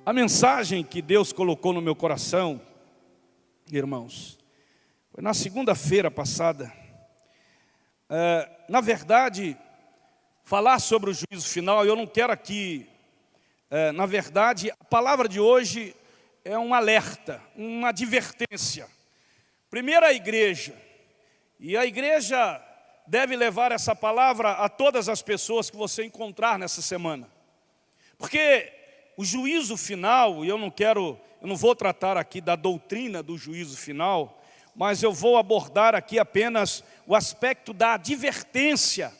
A mensagem que Deus colocou no meu coração, irmãos, foi na segunda-feira passada. Na verdade, falar sobre o juízo final, eu não quero aqui, na verdade, a palavra de hoje é um alerta, uma advertência. Primeiro a igreja, e a igreja deve levar essa palavra a todas as pessoas que você encontrar nessa semana. Porque o juízo final, e eu não vou tratar aqui da doutrina do juízo final, mas eu vou abordar aqui apenas o aspecto da advertência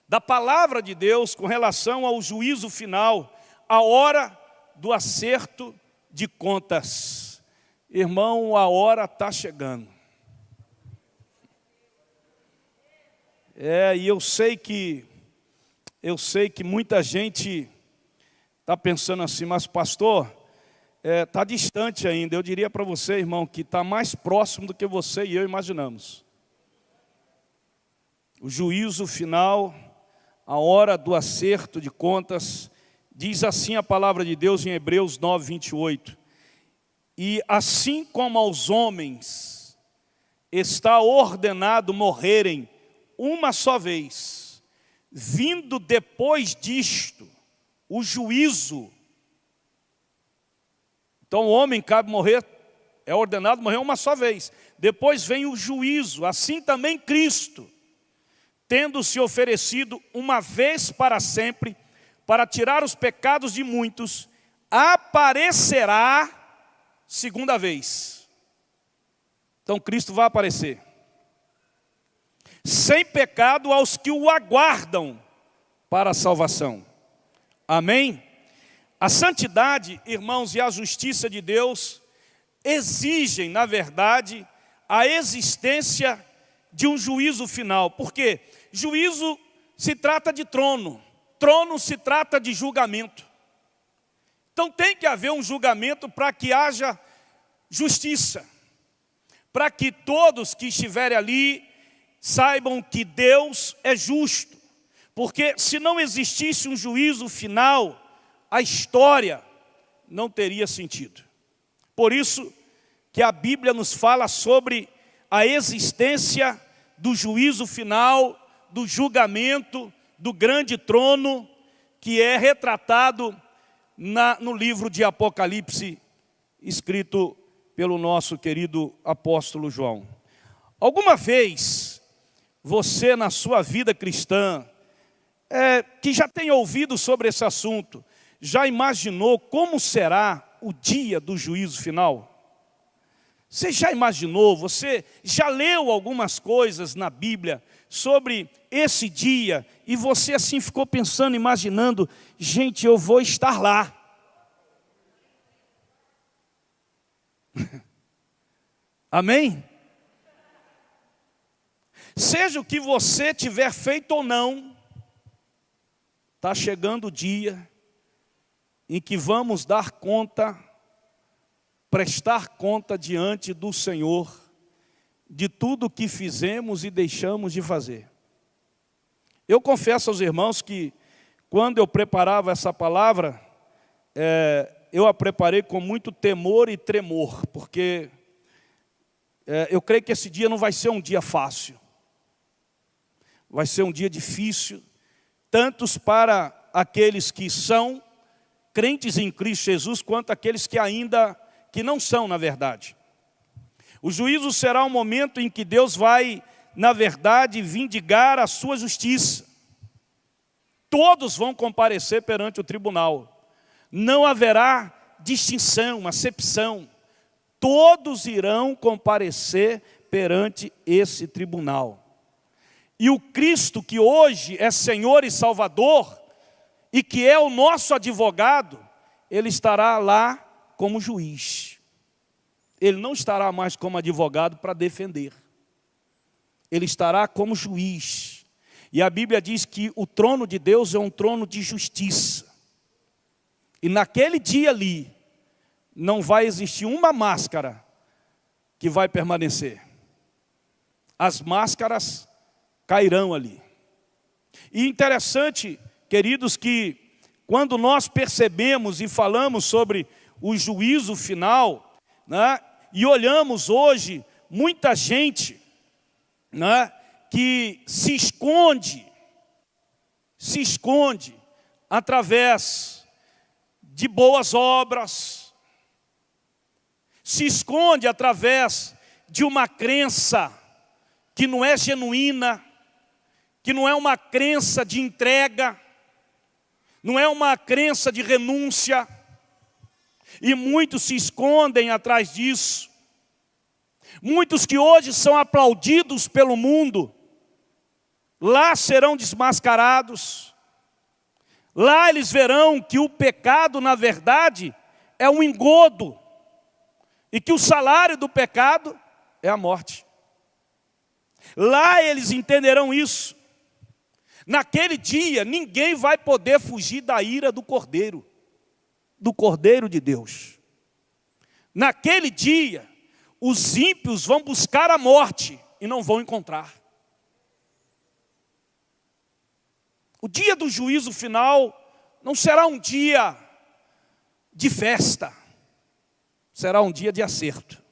da palavra de Deus com relação ao juízo final, a hora do acerto de contas. Irmão, a hora está chegando. E eu sei que muita gente está pensando assim, mas pastor, está distante ainda. Eu diria para você, irmão, que está mais próximo do que você e eu imaginamos. O juízo final, a hora do acerto de contas, diz assim a palavra de Deus em Hebreus 9, 28. E assim como aos homens está ordenado morrerem uma só vez, vindo depois disto o juízo. Então o homem cabe morrer, é ordenado morrer uma só vez. Depois vem o juízo, assim também Cristo, tendo se oferecido uma vez para sempre, para tirar os pecados de muitos, aparecerá segunda vez. Então Cristo vai aparecer, sem pecado aos que o aguardam para a salvação. Amém? A santidade, irmãos, e a justiça de Deus exigem, na verdade, a existência de um juízo final. Porque juízo se trata de trono, trono se trata de julgamento. Então tem que haver um julgamento para que haja justiça, para que todos que estiverem ali saibam que Deus é justo. Porque se não existisse um juízo final, a história não teria sentido. Por isso que a Bíblia nos fala sobre a existência do juízo final, do julgamento, do grande trono, que é retratado no livro de Apocalipse, escrito pelo nosso querido apóstolo João. Alguma vez, você na sua vida cristã, que já tem ouvido sobre esse assunto, já imaginou como será o dia do juízo final? Você já imaginou, você já leu algumas coisas na Bíblia sobre esse dia, e você assim ficou pensando, imaginando, gente, eu vou estar lá. Amém? Seja o que você tiver feito ou não, está chegando o dia em que vamos dar conta, prestar conta diante do Senhor de tudo o que fizemos e deixamos de fazer. Eu confesso aos irmãos que quando eu preparava essa palavra, eu a preparei com muito temor e tremor, porque eu creio que esse dia não vai ser um dia fácil. Vai ser um dia difícil, tantos para aqueles que são crentes em Cristo Jesus, quanto aqueles que não são, na verdade. O juízo será um momento em que Deus vai, na verdade, vindicar a sua justiça. Todos vão comparecer perante o tribunal. Não haverá distinção, acepção. Todos irão comparecer perante esse tribunal. E o Cristo, que hoje é Senhor e Salvador, e que é o nosso advogado, Ele estará lá como juiz. Ele não estará mais como advogado para defender. Ele estará como juiz. E a Bíblia diz que o trono de Deus é um trono de justiça. E naquele dia ali, não vai existir uma máscara que vai permanecer. As máscaras cairão ali. E interessante, queridos, que quando nós percebemos e falamos sobre o juízo final, né, e olhamos hoje muita gente, né, que se esconde através de boas obras, se esconde através de uma crença que não é genuína, que não é uma crença de entrega, não é uma crença de renúncia, e muitos se escondem atrás disso. Muitos que hoje são aplaudidos pelo mundo, lá serão desmascarados. Lá eles verão que o pecado, na verdade, é um engodo, e que o salário do pecado é a morte. Lá eles entenderão isso. Naquele dia, ninguém vai poder fugir da ira do Cordeiro de Deus. Naquele dia, os ímpios vão buscar a morte e não vão encontrar. O dia do juízo final não será um dia de festa, será um dia de acerto.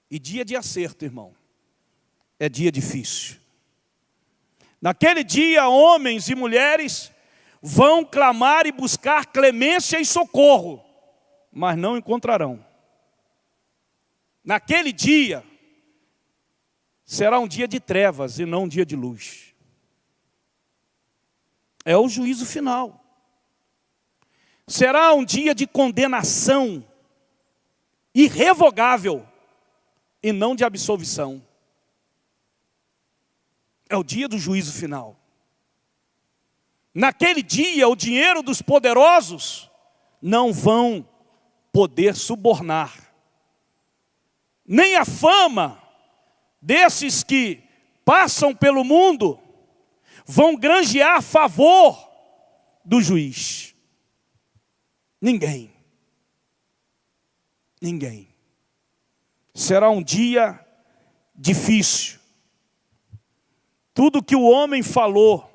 E dia de acerto, irmão, é dia difícil. Naquele dia, homens e mulheres vão clamar e buscar clemência e socorro, mas não encontrarão. Naquele dia, será um dia de trevas e não um dia de luz. É o juízo final. Será um dia de condenação irrevogável e não de absolvição. É o dia do juízo final. Naquele dia, o dinheiro dos poderosos não vão poder subornar. Nem a fama desses que passam pelo mundo vão granjear favor do juiz. Ninguém. Será um dia difícil. Tudo que o homem falou,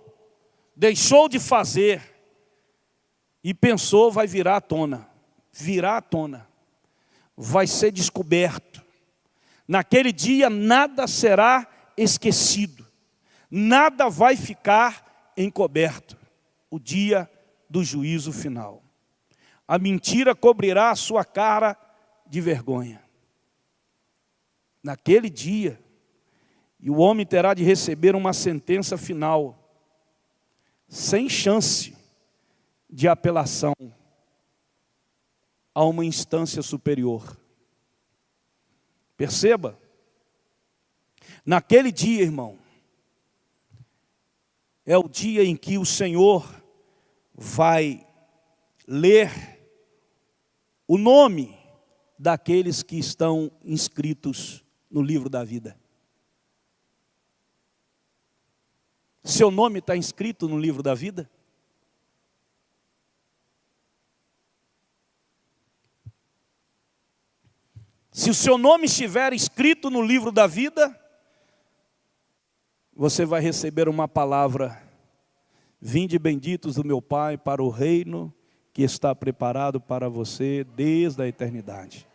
deixou de fazer e pensou vai virar à tona. Vai ser descoberto. Naquele dia nada será esquecido. Nada vai ficar encoberto. O dia do juízo final. A mentira cobrirá a sua cara de vergonha. Naquele dia, e o homem terá de receber uma sentença final, sem chance de apelação a uma instância superior. Perceba, naquele dia, irmão, é o dia em que o Senhor vai ler o nome daqueles que estão inscritos no livro da vida. Seu nome está inscrito no livro da vida? Se o seu nome estiver escrito no livro da vida, você vai receber uma palavra: vinde benditos do meu Pai para o reino que está preparado para você desde a eternidade.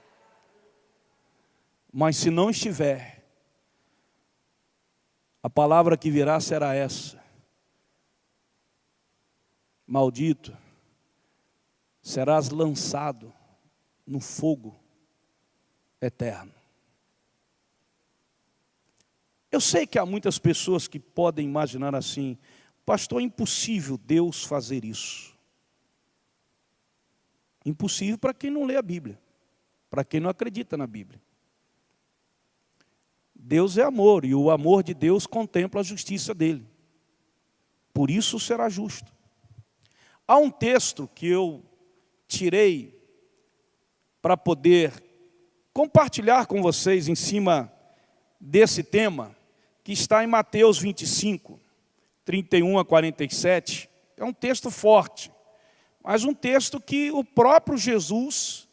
Mas se não estiver, a palavra que virá será essa: maldito, serás lançado no fogo eterno. Eu sei que há muitas pessoas que podem imaginar assim: pastor, é impossível Deus fazer isso. Impossível para quem não lê a Bíblia, para quem não acredita na Bíblia. Deus é amor, e o amor de Deus contempla a justiça dele. Por isso será justo. Há um texto que eu tirei para poder compartilhar com vocês em cima desse tema, que está em Mateus 25, 31 a 47. É um texto forte, mas um texto que o próprio Jesus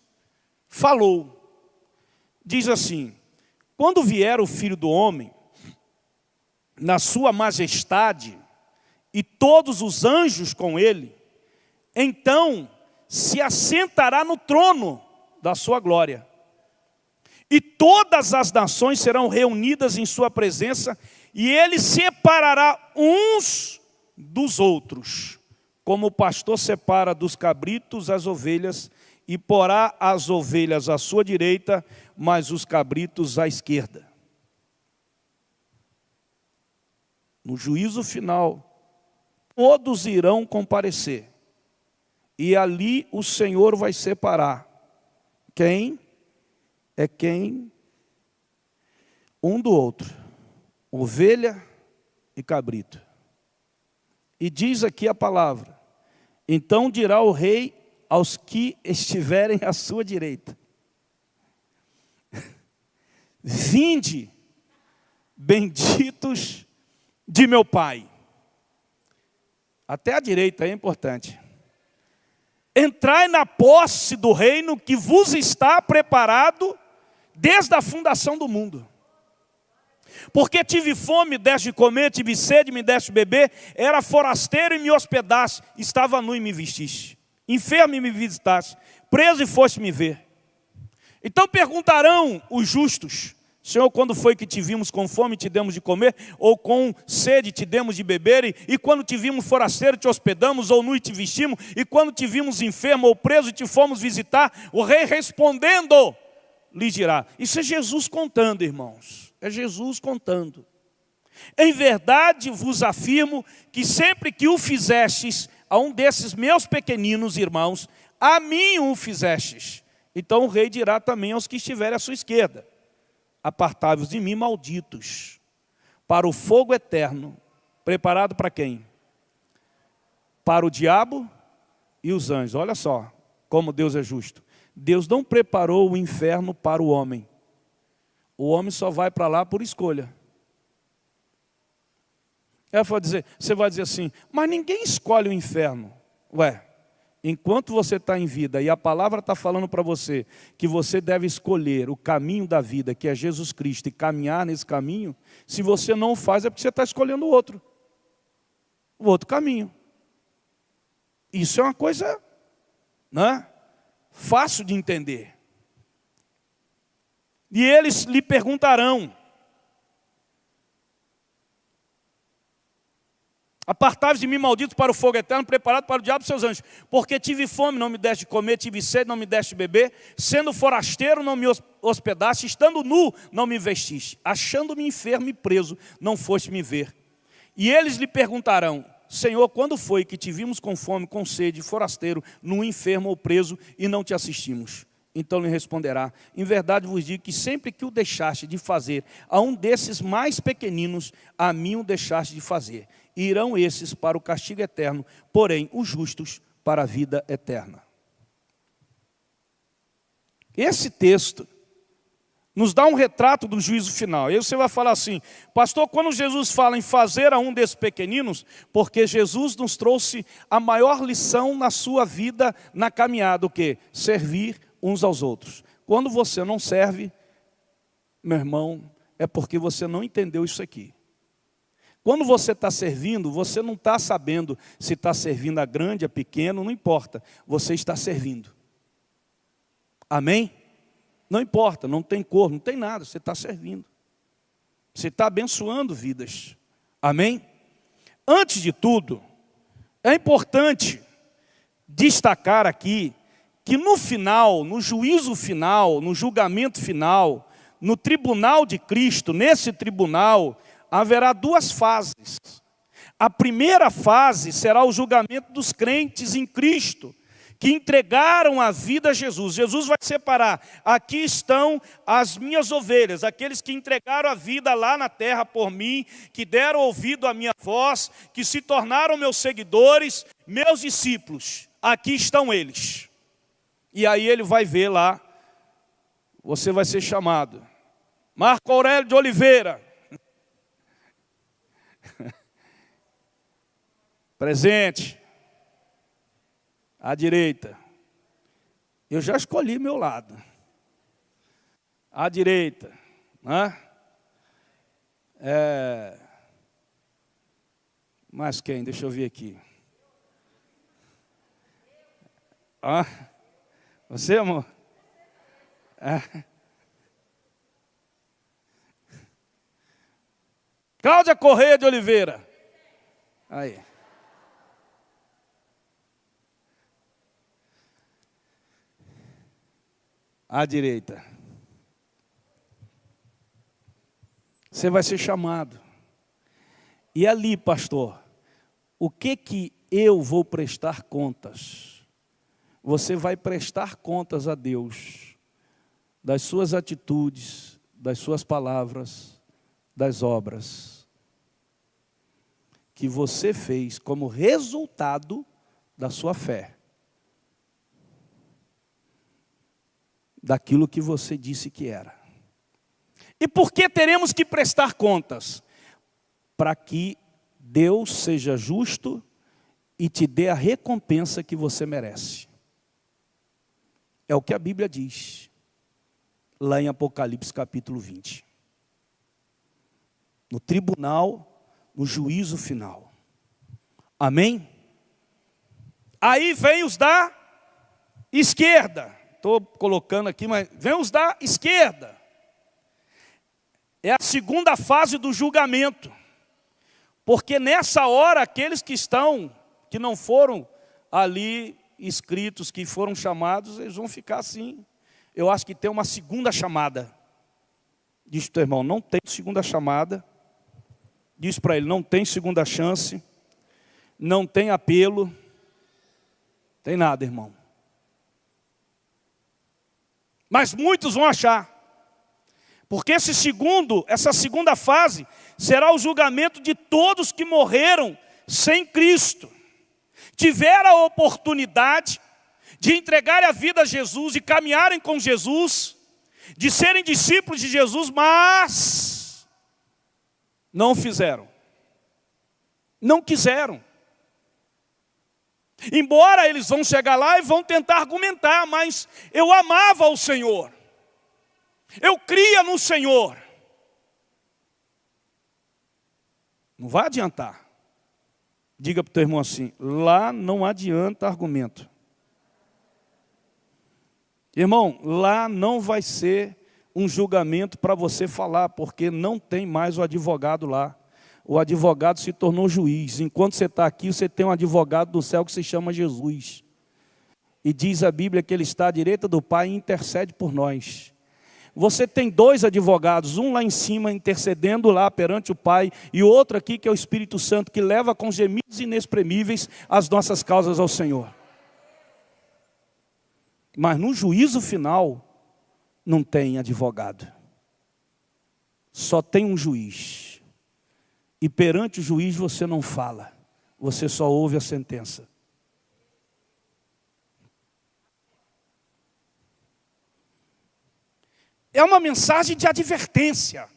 falou. Diz assim: quando vier o Filho do Homem, na sua majestade, e todos os anjos com ele, então se assentará no trono da sua glória. E todas as nações serão reunidas em sua presença, e ele separará uns dos outros, como o pastor separa dos cabritos as ovelhas, e porá as ovelhas à sua direita, mas os cabritos à esquerda. No juízo final, todos irão comparecer, e ali o Senhor vai separar quem é quem um do outro, ovelha e cabrito. E diz aqui a palavra: então dirá o rei aos que estiverem à sua direita: vinde, benditos de meu Pai. Até a direita é importante. Entrai na posse do reino que vos está preparado desde a fundação do mundo. Porque tive fome, deste de comer, tive sede, me deste de beber, era forasteiro e me hospedaste, estava nu e me vestiste, enfermo e me visitaste, preso e foste me ver. Então perguntarão os justos: Senhor, quando foi que te vimos com fome, te demos de comer, ou com sede, te demos de beber, e quando te vimos forasteiro, te hospedamos, ou nu e te vestimos, e quando te vimos enfermo ou preso, e te fomos visitar? O rei respondendo lhe dirá. Isso é Jesus contando, irmãos. É Jesus contando. Em verdade vos afirmo que sempre que o fizestes a um desses meus pequeninos irmãos, a mim o fizestes. Então o rei dirá também aos que estiverem à sua esquerda: apartai-vos de mim, malditos, para o fogo eterno, preparado para quem? Para o diabo e os anjos. Olha só como Deus é justo. Deus não preparou o inferno para o homem. O homem só vai para lá por escolha. Você vai dizer assim: mas ninguém escolhe o inferno. Ué, enquanto você está em vida e a palavra está falando para você que você deve escolher o caminho da vida, que é Jesus Cristo, e caminhar nesse caminho, se você não o faz é porque você está escolhendo o outro caminho. Isso é uma coisa, né, fácil de entender. E eles lhe perguntarão: apartai-vos de mim, malditos, para o fogo eterno, preparado para o diabo e seus anjos. Porque tive fome, não me deste de comer, tive sede, não me deste de beber, sendo forasteiro, não me hospedaste, estando nu, não me vestiste, achando-me enfermo e preso, não foste me ver. E eles lhe perguntarão: Senhor, quando foi que te vimos com fome, com sede, forasteiro, nu, enfermo ou preso, e não te assistimos? Então lhe responderá: em verdade vos digo que sempre que o deixaste de fazer a um desses mais pequeninos, a mim o deixaste de fazer. Irão esses para o castigo eterno, porém os justos para a vida eterna. Esse texto nos dá um retrato do juízo final. Aí você vai falar assim: pastor, quando Jesus fala em fazer a um desses pequeninos, porque Jesus nos trouxe a maior lição na sua vida, na caminhada, o quê? Servir uns aos outros. Quando você não serve, meu irmão, é porque você não entendeu isso aqui. Quando você está servindo, você não está sabendo se está servindo a grande, a pequeno, não importa. Você está servindo. Amém? Não importa, não tem cor, não tem nada, você está servindo. Você está abençoando vidas. Amém? Antes de tudo, é importante destacar aqui que no final, no juízo final, no julgamento final, no tribunal de Cristo, nesse tribunal, haverá duas fases. A primeira fase será o julgamento dos crentes em Cristo, que entregaram a vida a Jesus. Jesus vai separar: aqui estão as minhas ovelhas, aqueles que entregaram a vida lá na terra por mim, que deram ouvido à minha voz, que se tornaram meus seguidores, meus discípulos. Aqui estão eles. E aí ele vai ver lá, você vai ser chamado: Marco Aurélio de Oliveira. Presente. À direita. Eu já escolhi meu lado. À direita. Né? Mas quem? Deixa eu ver aqui. Ah, você, amor? Ah. Cláudia Correia de Oliveira. Aí. À direita. Você vai ser chamado. E ali, pastor, o que eu vou prestar contas? Você vai prestar contas a Deus das suas atitudes, das suas palavras, das obras que você fez como resultado da sua fé. Daquilo que você disse que era. E por que teremos que prestar contas? Para que Deus seja justo e te dê a recompensa que você merece. É o que a Bíblia diz, lá em Apocalipse capítulo 20. No tribunal, no juízo final. Amém? Aí vem os da esquerda. Estou colocando aqui, mas vem os da esquerda. É a segunda fase do julgamento. Porque nessa hora, aqueles que não foram ali inscritos, que foram chamados, eles vão ficar assim. Eu acho que tem uma segunda chamada. Diz para o teu irmão, não tem segunda chamada. Diz para ele, não tem segunda chance. Não tem apelo. Tem nada, irmão. Mas muitos vão achar. Porque essa segunda fase, será o julgamento de todos que morreram sem Cristo. Tiveram a oportunidade de entregar a vida a Jesus, de caminharem com Jesus, de serem discípulos de Jesus, mas não fizeram. Não quiseram. Embora eles vão chegar lá e vão tentar argumentar, mas eu amava o Senhor. Eu cria no Senhor. Não vai adiantar. Diga para o teu irmão assim, lá não adianta argumento. Irmão, lá não vai ser um julgamento para você falar, porque não tem mais o advogado lá. O advogado se tornou juiz. Enquanto você está aqui, você tem um advogado do céu que se chama Jesus. E diz a Bíblia que ele está à direita do Pai e intercede por nós. Você tem dois advogados, um lá em cima intercedendo lá perante o Pai, e outro aqui que é o Espírito Santo, que leva com gemidos inexprimíveis as nossas causas ao Senhor. Mas no juízo final, não tem advogado. Só tem um juiz. E perante o juiz você não fala, você só ouve a sentença. É uma mensagem de advertência,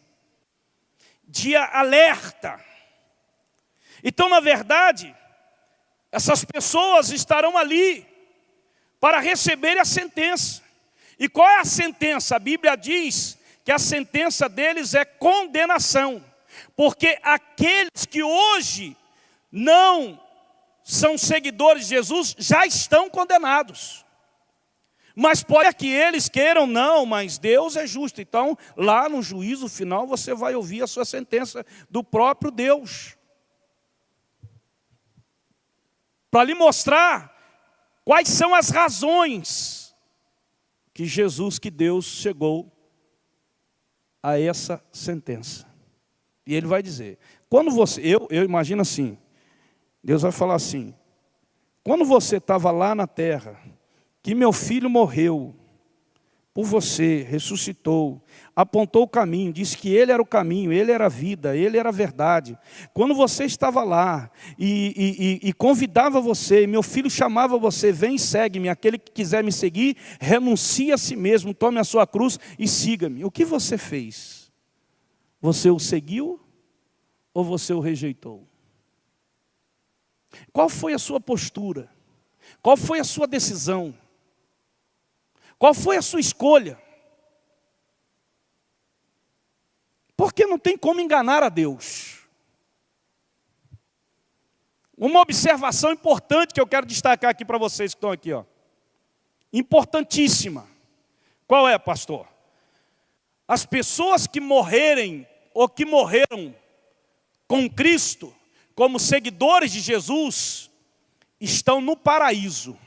de alerta. Então, na verdade, essas pessoas estarão ali para receberem a sentença. E qual é a sentença? A Bíblia diz que a sentença deles é condenação. Porque aqueles que hoje não são seguidores de Jesus já estão condenados. Mas pode que eles queiram, não, mas Deus é justo. Então, lá no juízo final, você vai ouvir a sua sentença do próprio Deus. Para lhe mostrar quais são as razões que Deus chegou a essa sentença. E ele vai dizer, quando você, eu imagino assim, Deus vai falar assim, quando você estava lá na terra, que meu filho morreu por você, ressuscitou, apontou o caminho, disse que ele era o caminho, ele era a vida, ele era a verdade. Quando você estava lá e convidava você, meu filho chamava você, vem e segue-me, aquele que quiser me seguir, renuncie a si mesmo, tome a sua cruz e siga-me. O que você fez? Você o seguiu ou você o rejeitou? Qual foi a sua postura? Qual foi a sua decisão? Qual foi a sua escolha? Porque não tem como enganar a Deus. Uma observação importante que eu quero destacar aqui para vocês que estão aqui, ó. importantíssima. Qual é, pastor? As pessoas que morrerem ou que morreram com Cristo, como seguidores de Jesus, estão no paraíso.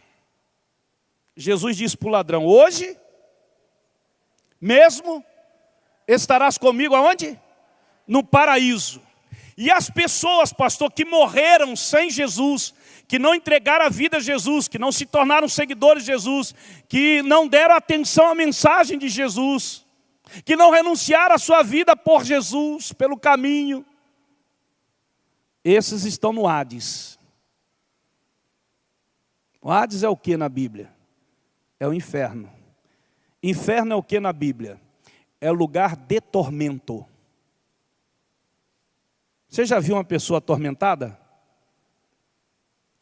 Jesus disse para o ladrão: hoje mesmo estarás comigo aonde? No paraíso. E as pessoas, pastor, que morreram sem Jesus, que não entregaram a vida a Jesus, que não se tornaram seguidores de Jesus, que não deram atenção à mensagem de Jesus, que não renunciaram a sua vida por Jesus, pelo caminho, esses estão no Hades. O Hades é o que na Bíblia? É o inferno. Inferno é o que na Bíblia? É o lugar de tormento. Você já viu uma pessoa atormentada?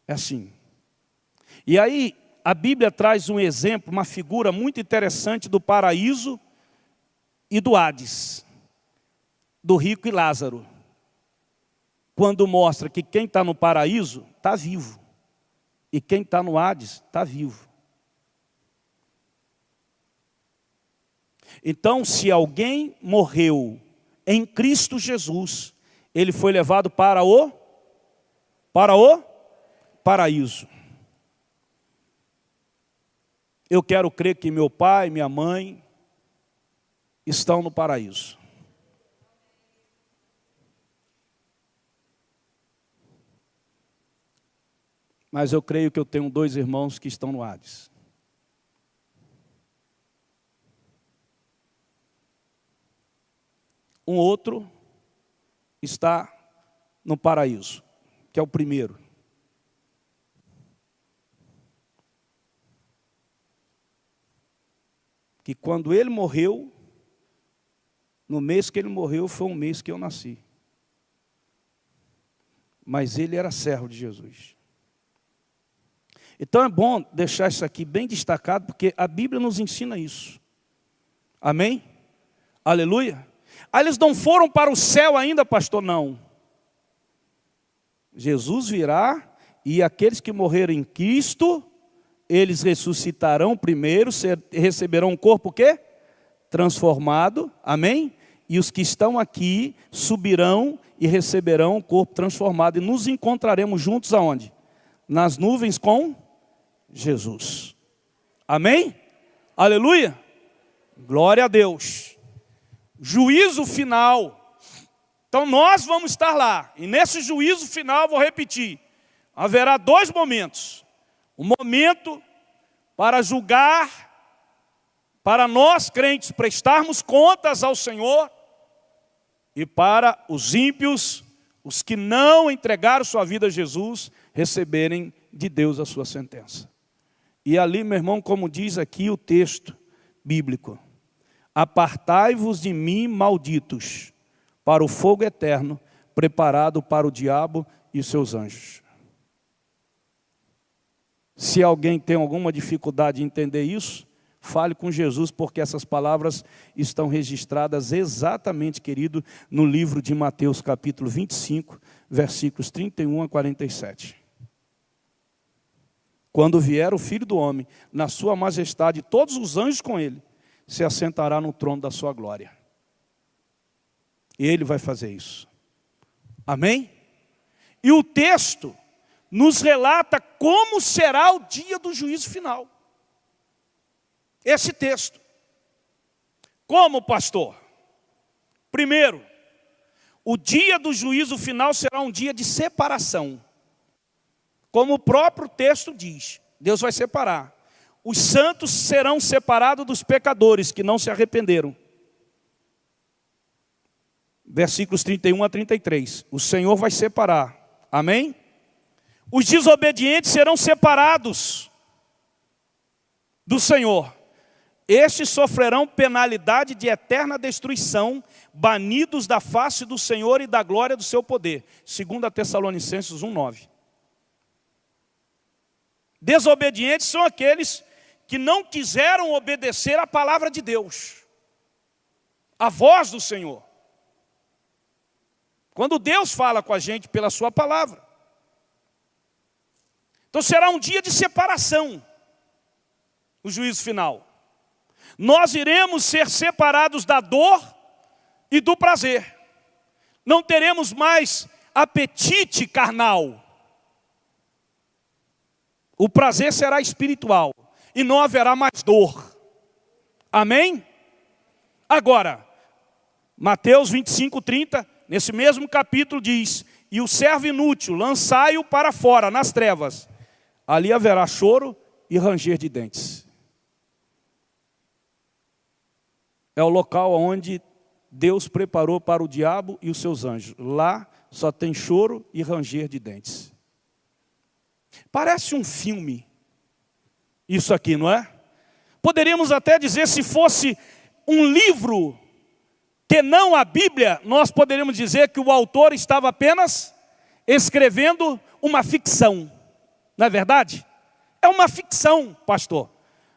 É assim. E aí a Bíblia traz um exemplo, uma figura muito interessante do paraíso e do Hades, do rico e Lázaro. Quando mostra que quem está no paraíso está vivo e quem está no Hades está vivo. Então, se alguém morreu em Cristo Jesus, ele foi levado para o paraíso. Eu quero crer que meu pai e minha mãe estão no paraíso. Mas eu creio que eu tenho 2 irmãos que estão no Hades. Um outro está no paraíso, que é o primeiro. Que quando ele morreu, no mês que ele morreu, foi um mês que eu nasci. Mas ele era servo de Jesus. Então é bom deixar isso aqui bem destacado, porque a Bíblia nos ensina isso. Amém? Aleluia? Ah, eles não foram para o céu ainda, pastor? Não. Jesus virá e aqueles que morreram em Cristo, eles ressuscitarão primeiro, receberão um corpo o quê? Transformado. Amém? E os que estão aqui subirão e receberão um corpo transformado. E nos encontraremos juntos aonde? Nas nuvens com Jesus. Amém? Aleluia? Glória a Deus. Juízo final. Então nós vamos estar lá. E nesse juízo final, vou repetir, haverá 2 momentos. Um momento para julgar, para nós crentes prestarmos contas ao Senhor, e para os ímpios, os que não entregaram sua vida a Jesus, receberem de Deus a sua sentença. E ali, meu irmão, como diz aqui o texto bíblico: apartai-vos de mim, malditos, para o fogo eterno, preparado para o diabo e os seus anjos. Se alguém tem alguma dificuldade em entender isso, fale com Jesus, porque essas palavras estão registradas exatamente, querido, no livro de Mateus, capítulo 25, versículos 31 a 47. Quando vier o Filho do Homem, na sua majestade, todos os anjos com ele, se assentará no trono da sua glória. E ele vai fazer isso. Amém? E o texto nos relata como será o dia do juízo final. Esse texto. Como, pastor? Primeiro, o dia do juízo final será um dia de separação. Como o próprio texto diz, Deus vai separar. Os santos serão separados dos pecadores que não se arrependeram. Versículos 31 a 33. O Senhor vai separar. Amém? Os desobedientes serão separados do Senhor. Estes sofrerão penalidade de eterna destruição, banidos da face do Senhor e da glória do seu poder. 2 Tessalonicenses 1:9. Desobedientes são aqueles que não quiseram obedecer à palavra de Deus, a voz do Senhor. Quando Deus fala com a gente pela sua palavra. Então será um dia de separação. o juízo final. Nós iremos ser separados da dor e do prazer. Não teremos mais apetite carnal. O prazer será espiritual e não haverá mais dor. Amém? Agora, Mateus 25:30, nesse mesmo capítulo diz: e o servo inútil, lançai-o para fora, nas trevas. Ali haverá choro e ranger de dentes. É o local onde Deus preparou para o diabo e os seus anjos. Lá só tem choro e ranger de dentes. Parece um filme, isso aqui, não é? Poderíamos até dizer, se fosse um livro que não a Bíblia, nós poderíamos dizer que o autor estava apenas escrevendo uma ficção. Não é verdade? É uma ficção, pastor.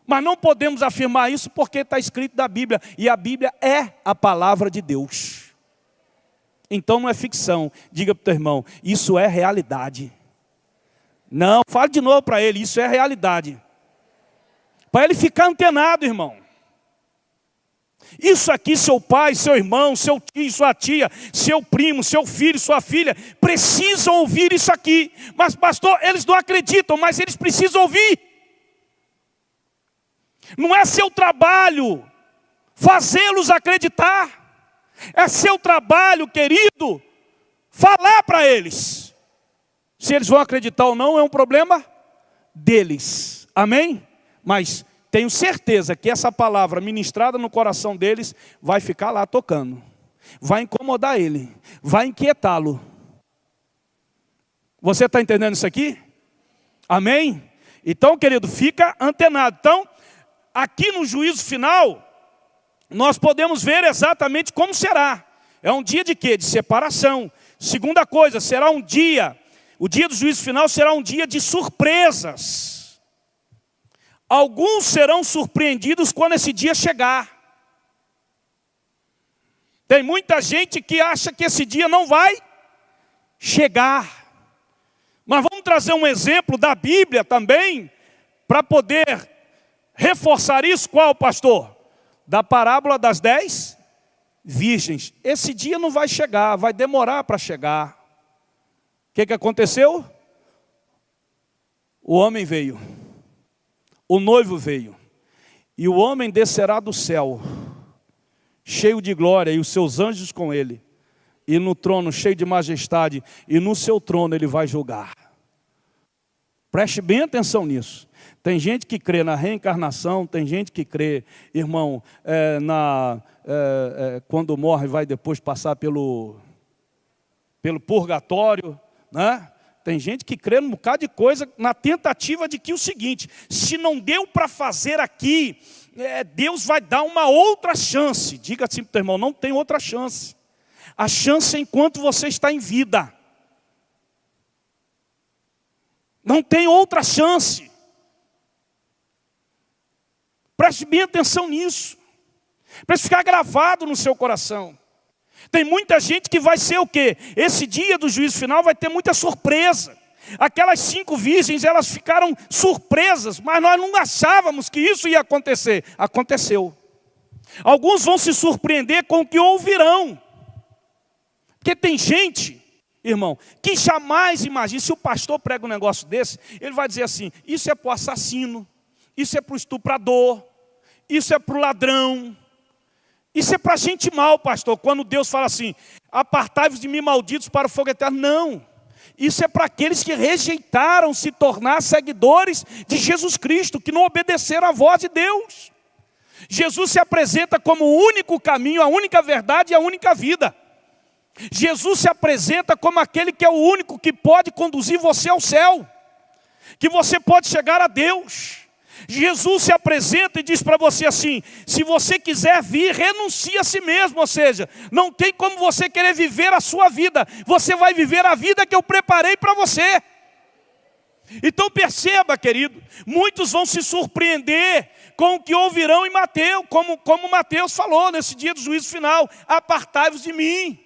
Mas não podemos afirmar isso porque está escrito da Bíblia. E a Bíblia é a palavra de Deus. Então não é ficção. Diga para o teu irmão, isso é realidade. Não, fale de novo para ele, isso é realidade. Para ele ficar antenado, irmão. Isso aqui, seu pai, seu irmão, seu tio, sua tia, seu primo, seu filho, sua filha, precisam ouvir isso aqui. Mas pastor, eles não acreditam, mas eles precisam ouvir. Não é seu trabalho fazê-los acreditar. É seu trabalho, querido, falar para eles. Se eles vão acreditar ou não, é um problema deles. Amém? Mas tenho certeza que essa palavra ministrada no coração deles vai ficar lá tocando. Vai incomodar ele. Vai inquietá-lo. Você está entendendo isso aqui? Amém? Então, querido, fica antenado. Então, aqui no juízo final, nós podemos ver exatamente como será. É um dia de quê? De separação. Segunda coisa, será um dia, o dia do juízo final será um dia de surpresas. Alguns serão surpreendidos quando esse dia chegar. Tem muita gente que acha que esse dia não vai chegar. Mas vamos trazer um exemplo da Bíblia também, para poder reforçar isso. Qual, pastor? Da parábola das 10 virgens. Esse dia não vai chegar, vai demorar para chegar. O que aconteceu? O homem veio. O noivo veio, e o homem descerá do céu, cheio de glória, e os seus anjos com ele, e no trono cheio de majestade, e no seu trono ele vai julgar. Preste bem atenção nisso. Tem gente que crê na reencarnação, tem gente que crê, irmão, quando morre vai depois passar pelo purgatório, né? Tem gente que crê num bocado de coisa na tentativa de que o seguinte: se não deu para fazer aqui, Deus vai dar uma outra chance. Diga assim para o teu irmão, não tem outra chance. A chance é enquanto você está em vida. Não tem outra chance. Preste bem atenção nisso. Para isso ficar gravado no seu coração. Tem muita gente que vai ser o quê? Esse dia do juízo final vai ter muita surpresa. Aquelas 5 virgens, elas ficaram surpresas, mas nós não achávamos que isso ia acontecer. Aconteceu. Alguns vão se surpreender com o que ouvirão. Porque tem gente, irmão, que jamais imagina. Se o pastor prega um negócio desse, ele vai dizer assim: isso é para o assassino, isso é para o estuprador, isso é para o ladrão. Isso é para gente mal, pastor. Quando Deus fala assim: apartai-vos de mim, malditos, para o fogo eterno. Não. Isso é para aqueles que rejeitaram se tornar seguidores de Jesus Cristo, que não obedeceram à voz de Deus. Jesus se apresenta como o único caminho, a única verdade e a única vida. Jesus se apresenta como aquele que é o único que pode conduzir você ao céu, que você pode chegar a Deus. Jesus se apresenta e diz para você assim: se você quiser vir, renuncie a si mesmo. Ou seja, não tem como você querer viver a sua vida. Você vai viver a vida que eu preparei para você. Então perceba, querido, muitos vão se surpreender com o que ouvirão em Mateus, como Mateus falou nesse dia do juízo final: apartai-vos de mim.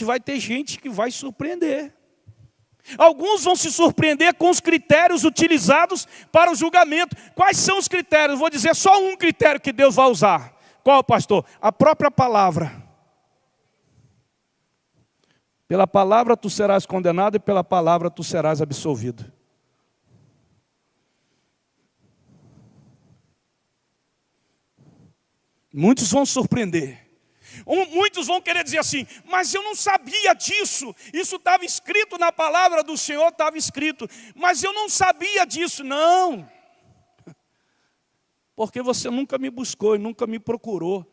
Vai ter gente que vai surpreender. Alguns vão se surpreender com os critérios utilizados para o julgamento. Quais são os critérios? Vou dizer só um critério que Deus vai usar. Qual, pastor? A própria palavra. Pela palavra tu serás condenado e pela palavra tu serás absolvido. Muitos vão surpreender. Muitos vão querer dizer assim, mas eu não sabia disso. Isso estava escrito na palavra do Senhor, estava escrito. Mas eu não sabia disso. Não. Porque você nunca me buscou e nunca me procurou.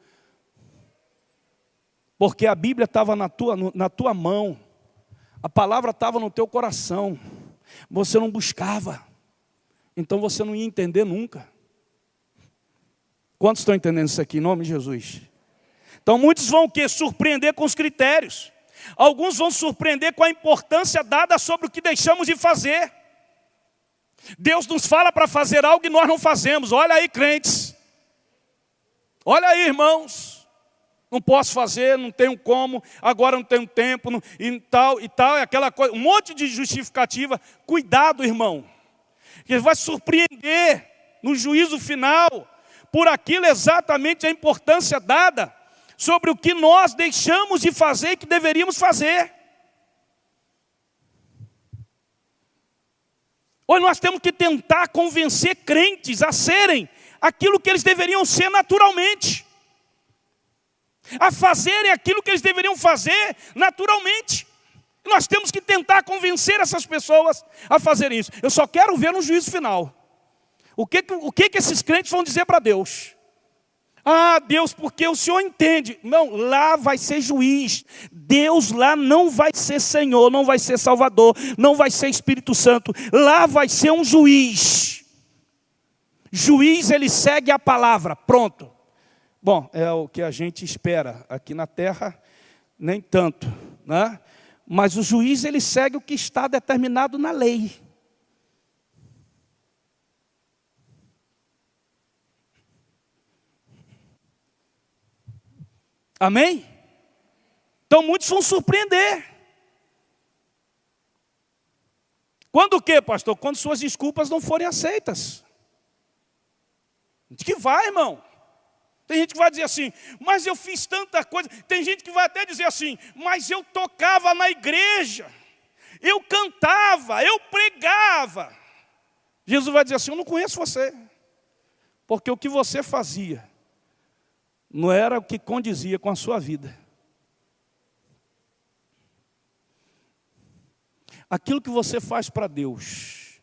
Porque a Bíblia estava na tua mão. A palavra estava no teu coração. Você não buscava. Então você não ia entender nunca. Quantos estão entendendo isso aqui em nome de Jesus? Então muitos vão o quê? Surpreender com os critérios. Alguns vão surpreender com a importância dada sobre o que deixamos de fazer. Deus nos fala para fazer algo e nós não fazemos. Olha aí, crentes. Olha aí, irmãos. Não posso fazer, não tenho como, agora não tenho tempo, e tal, é aquela coisa. Um monte de justificativa. Cuidado, irmão. Que vai surpreender no juízo final por aquilo exatamente a importância dada sobre o que nós deixamos de fazer e que deveríamos fazer. Hoje nós temos que tentar convencer crentes a serem aquilo que eles deveriam ser naturalmente. A fazerem aquilo que eles deveriam fazer naturalmente. Nós temos que tentar convencer essas pessoas a fazerem isso. Eu só quero ver no juízo final. O que esses crentes vão dizer para Deus? Ah, Deus, porque o Senhor entende. Não, lá vai ser juiz. Deus lá não vai ser Senhor, não vai ser Salvador, não vai ser Espírito Santo. Lá vai ser um juiz. Juiz, ele segue a palavra, pronto. Bom, é o que a gente espera. Aqui na terra, nem tanto, né? Mas o juiz, ele segue o que está determinado na lei. Amém? Então muitos vão surpreender. Quando o quê, pastor? Quando suas desculpas não forem aceitas. Diz que vai, irmão. Tem gente que vai dizer assim, mas eu fiz tanta coisa. Tem gente que vai até dizer assim, mas eu tocava na igreja, eu cantava, eu pregava. Jesus vai dizer assim, eu não conheço você. Porque o que você fazia não era o que condizia com a sua vida. Aquilo que você faz para Deus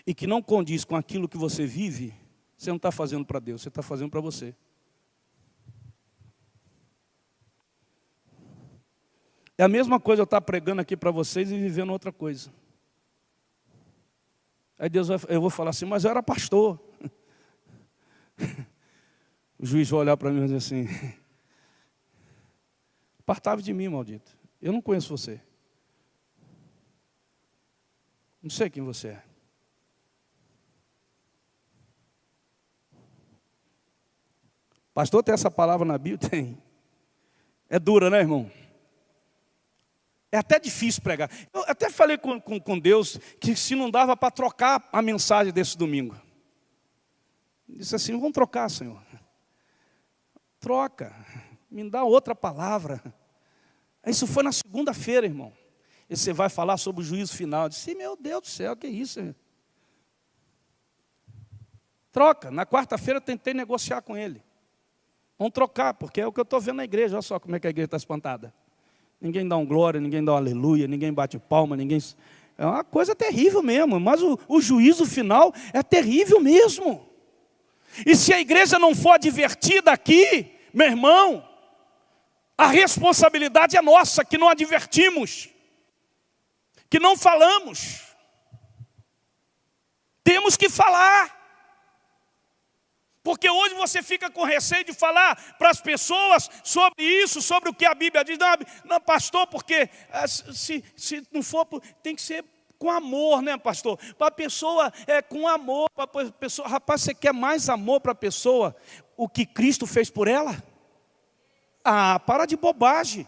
e que não condiz com aquilo que você vive, você não está fazendo para Deus, você está fazendo para você. É a mesma coisa eu estar pregando aqui para vocês e vivendo outra coisa. Aí eu vou falar assim, mas eu era pastor. O juiz vai olhar para mim e dizer assim, apartai-vos de mim, maldito. Eu não conheço você. Não sei quem você é. Pastor, tem essa palavra na Bíblia? Tem. É dura, né, irmão? É até difícil pregar. Eu até falei com Deus que se não dava para trocar a mensagem desse domingo. Disse assim, vamos trocar, Senhor. Troca, me dá outra palavra. Isso foi na segunda-feira, irmão. E você vai falar sobre o juízo final. Eu disse, meu Deus do céu, que isso? Troca. Na quarta-feira eu tentei negociar com ele. Vamos trocar, porque é o que eu estou vendo na igreja. Olha só como é que a igreja está espantada. Ninguém dá um glória, ninguém dá um aleluia, ninguém bate palma, ninguém... É uma coisa terrível mesmo, mas o juízo final é terrível mesmo. E se a igreja não for advertida aqui, meu irmão, a responsabilidade é nossa, que não advertimos, que não falamos. Temos que falar. Porque hoje você fica com receio de falar para as pessoas sobre isso, sobre o que a Bíblia diz. Não, pastor, porque se não for, tem que ser com amor, né, pastor? Para a pessoa, com amor. Para a pessoa, rapaz, você quer mais amor para a pessoa? O que Cristo fez por ela? Ah, para de bobagem.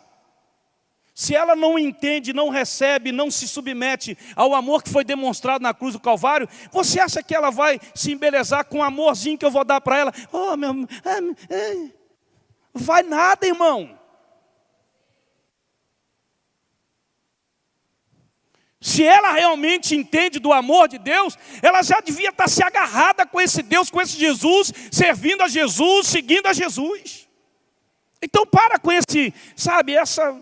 se ela não entende, não recebe, não se submete ao amor que foi demonstrado na cruz do Calvário, você acha que ela vai se embelezar com o amorzinho que eu vou dar para ela? Oh, vai nada, irmão. Se ela realmente entende do amor de Deus, ela já devia estar se agarrada com esse Deus, com esse Jesus, servindo a Jesus, seguindo a Jesus. Então para com esse, sabe, essa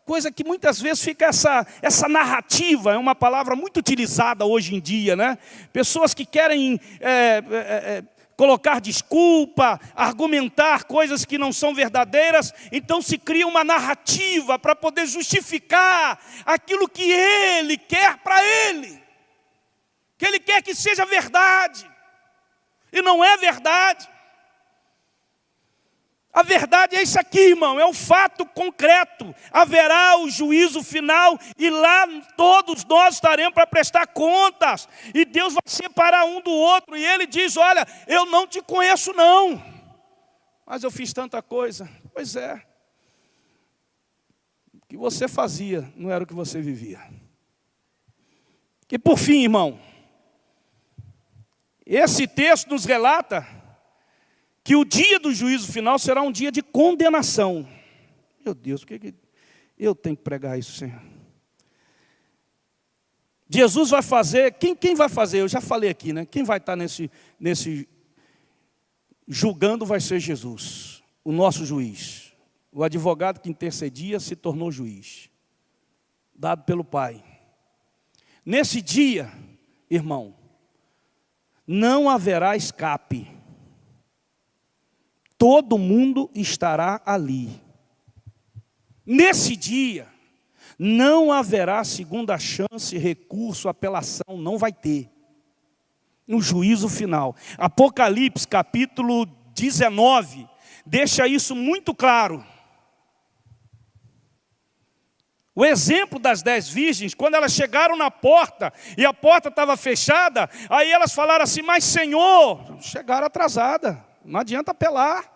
coisa que muitas vezes fica essa narrativa, é uma palavra muito utilizada hoje em dia, né? Pessoas que querem colocar desculpa, argumentar coisas que não são verdadeiras, então se cria uma narrativa para poder justificar aquilo que ele quer para ele, que ele quer que seja verdade, e não é verdade. A verdade é isso aqui, irmão, é um fato concreto. Haverá o juízo final e lá todos nós estaremos para prestar contas. E Deus vai separar um do outro. E Ele diz, olha, eu não te conheço não, mas eu fiz tanta coisa. Pois é. O que você fazia não era o que você vivia. E por fim, irmão, esse texto nos relata que o dia do juízo final será um dia de condenação. Meu Deus, por que eu tenho que pregar isso, Senhor? Jesus vai fazer, quem vai fazer? Eu já falei aqui, né? Quem vai estar nesse julgando vai ser Jesus, o nosso juiz. O advogado que intercedia se tornou juiz, dado pelo Pai. Nesse dia, irmão, não haverá escape. Todo mundo estará ali. Nesse dia, não haverá segunda chance, recurso, apelação, não vai ter. No juízo final. Apocalipse, capítulo 19, deixa isso muito claro. O exemplo das 10 virgens, quando elas chegaram na porta, e a porta estava fechada, aí elas falaram assim, mas Senhor, chegaram atrasada. Não adianta apelar.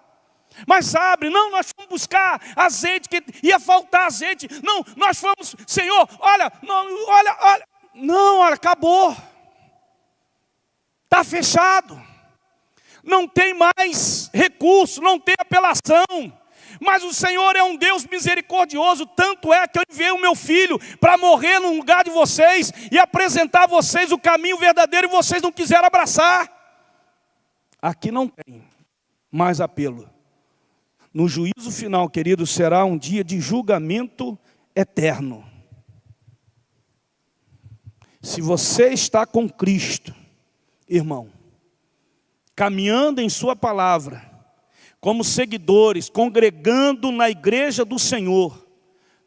Mas abre, não, nós fomos buscar azeite, que ia faltar azeite. Não, nós fomos, Senhor, olha, não, olha. Não, olha, acabou. Está fechado. Não tem mais recurso, não tem apelação. Mas o Senhor é um Deus misericordioso, tanto é que eu enviei o meu filho para morrer no lugar de vocês e apresentar a vocês o caminho verdadeiro e vocês não quiseram abraçar. Aqui não tem mais apelo. No juízo final, querido, será um dia de julgamento eterno. Se você está com Cristo, irmão, caminhando em sua palavra, como seguidores, congregando na igreja do Senhor,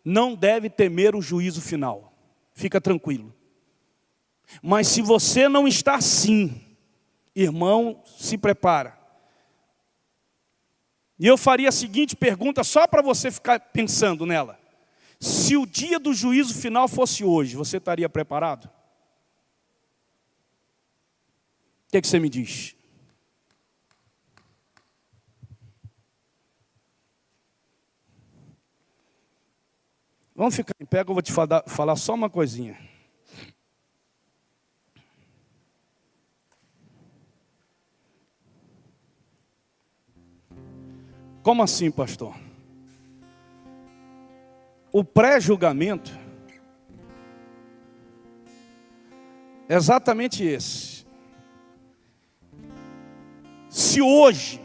não deve temer o juízo final. Fica tranquilo. Mas se você não está assim, irmão, se prepara. E eu faria a seguinte pergunta, só para você ficar pensando nela. Se o dia do juízo final fosse hoje, você estaria preparado? O que você me diz? Vamos ficar em pé, que eu vou te falar só uma coisinha. Como assim, pastor? O pré-julgamento é exatamente esse. Se hoje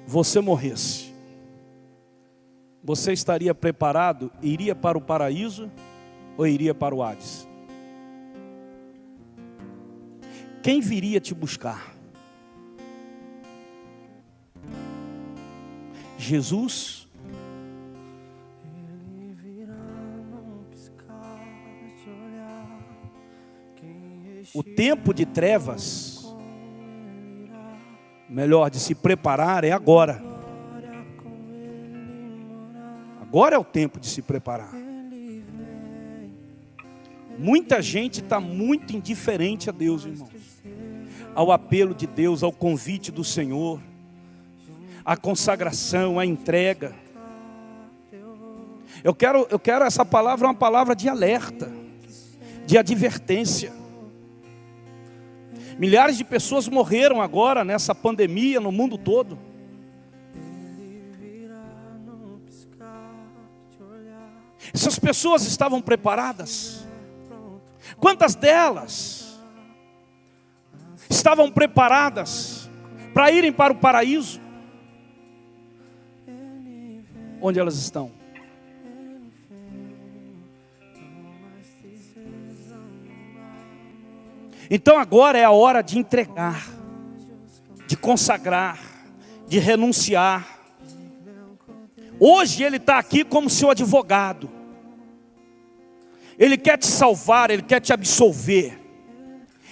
você morresse, você estaria preparado, iria para o paraíso ou iria para o Hades? Quem viria te buscar? Jesus? O tempo de trevas, melhor, de se preparar, é agora. Agora é o tempo de se preparar. Muita gente está muito indiferente a Deus, irmão. Ao apelo de Deus, ao convite do Senhor. a consagração, a entrega. Eu quero essa palavra, uma palavra de alerta, de advertência. Milhares de pessoas morreram agora nessa pandemia no mundo todo. Essas pessoas estavam preparadas? Quantas delas estavam preparadas para irem para o paraíso? Onde elas estão? Então agora é a hora de entregar, de consagrar, de renunciar. Hoje Ele está aqui como seu advogado. Ele quer te salvar, Ele quer te absolver.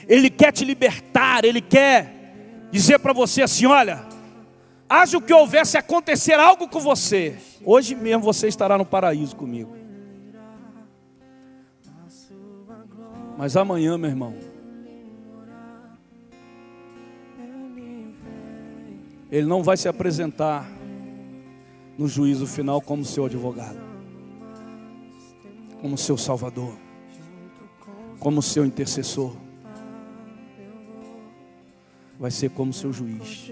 Ele quer te libertar, Ele quer dizer para você assim: olha, haja o que houver, se acontecer algo com você, hoje mesmo você estará no paraíso comigo. Mas amanhã, meu irmão, Ele não vai se apresentar no juízo final como seu advogado, como seu salvador, como seu intercessor. Vai ser como seu juiz.